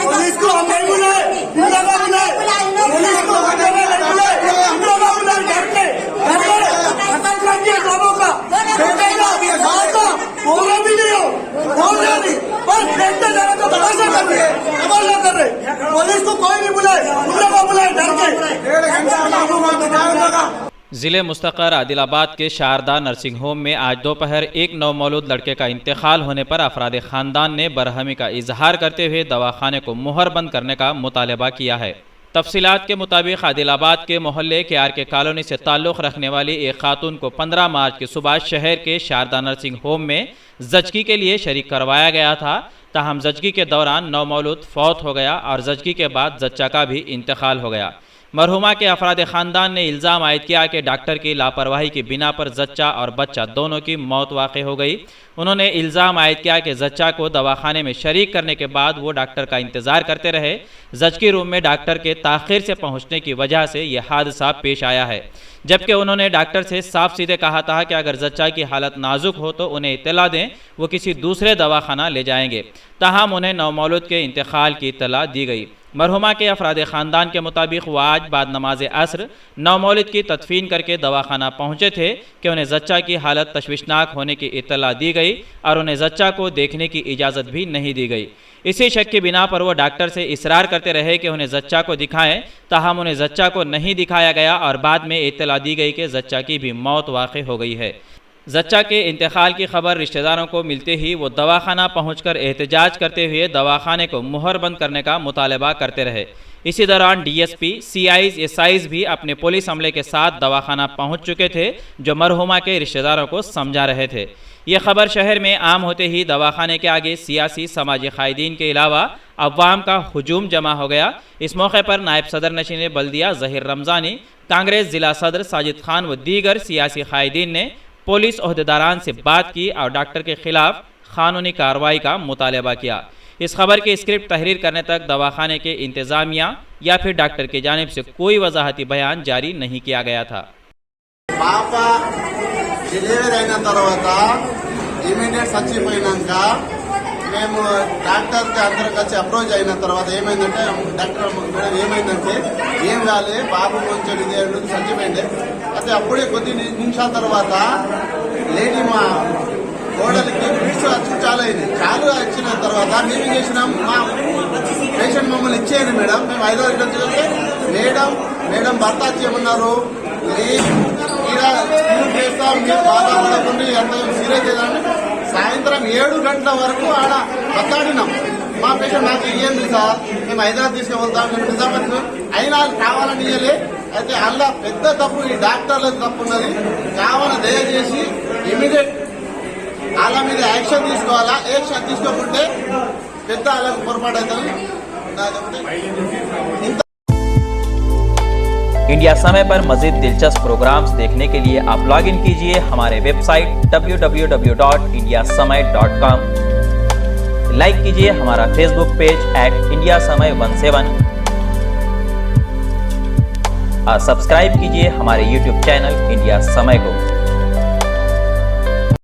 Police को हम नहीं बुलाए, पुलिस को घर के खत्म कर दिया लोगों का, बोला भी नहीं हो, बोल रहे नहीं, बस देखते जाने को तमाशा कर रहे, तमाशा कर रहे। पुलिस को कोई नहीं बुलाए, बुलाए डर के। जिले मुस्तकर आदिलाबाद के शारदा नर्सिंग होम में आज दोपहर एक नवमौलूद लड़के का इंतकाल होने पर अफराद खानदान ने बरहमी का इजहार करते हुए दवाखाने को मुहरबंद करने का मुतालबा किया है। तफसीलात के मुताबिक आदिलाबाद के मोहल्ले KRK कॉलोनी से ताल्लुक़ रखने वाली एक खातून को 15 मार्च की सुबह शहर के शारदा नर्सिंग होम में जचगी के लिए शरीक करवाया गया था। ताहम जचगी के दौरान नवमौलूद फौत हो गया और जचगी के बाद जच्चा का भी इंतकाल हो गया। मरहुमा के अफराद ख़ानदान ने इल्ज़ाम आयद किया कि डॉक्टर की लापरवाही की बिना पर जच्चा और बच्चा दोनों की मौत वाक़ हो गई। उन्होंने इल्ज़ाम आयद किया कि जच्चा को दवाखाने में शरीक करने के बाद वो डॉक्टर का इंतज़ार करते रहे। जचगी रूम में डॉक्टर के ताख़िर से पहुँचने की वजह से यह हादसा पेश आया है, जबकि उन्होंने डॉक्टर से साफ सीधे कहा था कि अगर जच्चा की हालत नाजुक हो तो उन्हें इत्तला दें, वो किसी दूसरे दवाखाना ले जाएंगे। ताहम उन्हें नवमौलूद के इंतकाल की इत्तला दी गई। मरहुमा के अफराद ख़ानदान के मुताबिक वो आज बाद नमाज असर नवमौलूद की तदफीन करके दवाखाना पहुँचे थे कि उन्हें जच्चा की हालत तशवीशनाक होने की इत्तला दी गई और उन्हें जच्चा को देखने की इजाज़त भी नहीं दी गई। इसी शक की बिना पर वो डॉक्टर से इसरार करते रहे कि उन्हें जच्चा को दिखाएं। ताहम उन्हें जच्चा को नहीं दिखाया गया और बाद में इत्तला दी गई कि जच्चा की भी मौत वाक़ हो गई है। जच्चा के इंतकाल की खबर रिश्तेदारों को मिलते ही वो दवाखाना पहुंचकर एहतजाज करते हुए दवाखाने को मुहरबंद करने का मुतालबा करते रहे। इसी दौरान DSP, CIs, SIs भी अपने पुलिस अमले के साथ दवाखाना पहुंच चुके थे, जो मरहुमा के रिश्तेदारों को समझा रहे थे। ये खबर शहर में आम होते ही दवाखाने के आगे सियासी समाजी कायदीन के अलावा अवाम का हुजूम जमा हो गया। इस मौके पर नायब सदर नशीन बल्दिया ज़हीर रमज़ानी, कांग्रेस ज़िला सदर साजिद खान व दीगर सियासी कायदीन ने पुलिस ओहदेदारान से बात की और डॉक्टर के खिलाफ कानूनी कार्रवाई का मुतालबा किया। इस खबर की स्क्रिप्ट तहरीर करने तक दवाखाने के इंतज़ामिया या फिर डॉक्टर की जानिब से कोई वजाहती बयान जारी नहीं किया गया था। డెలివరీ అయిన తర్వాత ఇమీడియట్ చచ్చిపోయినాక మేము డాక్టర్కి అందరం కలిసి అప్రోచ్ అయిన తర్వాత ఏమైందంటే డాక్టర్ మేడం ఏమైందంటే ఏం కాలే బాబు కొంచెం ఇది చచ్చిపోయింది. అయితే అప్పుడే కొద్ది నిమిషాల తర్వాత లేడీ మా కోడలికి ఫిట్స్ వచ్చి చాలు వచ్చిన తర్వాత మేము చేసినాం, మా పేషెంట్ మమ్మల్ని ఇచ్చేయండి మేడం, మేము హైదరాబాద్ నుంచి మేడం భర్త వచ్చేయమన్నారు. చేస్తాం బాధపడకుండా ఎంత సీరియస్ చేద్దామని సాయంత్రం 7 గంటల వరకు ఆడ బతాడినాం. మా పేషెంట్ నాకు ఇయ్యండి సార్, మేము హైదరాబాద్ తీసుకువెళ్తాం, మేము నిజామాబాద్ అయినా కావాలని ఇయ్యలే. అయితే అలా పెద్ద తప్పు ఈ డాక్టర్లకు తప్పు ఉన్నది. కావాలని దయచేసి ఇమీడియట్ వాళ్ళ మీద యాక్షన్ తీసుకోవాలా. యాక్షన్ తీసుకోకుంటే పెద్ద వాళ్ళకి పొరపాటు అవుతుంది. इंडिया समय पर मज़ीद दिलचस्प प्रोग्राम्स देखने के लिए आप लॉग इन कीजिए हमारे वेबसाइट www.indiasamay.com। लाइक कीजिए हमारा फेसबुक पेज @indiasamay17 और सब्सक्राइब कीजिए हमारे यूट्यूब चैनल इंडिया समय को।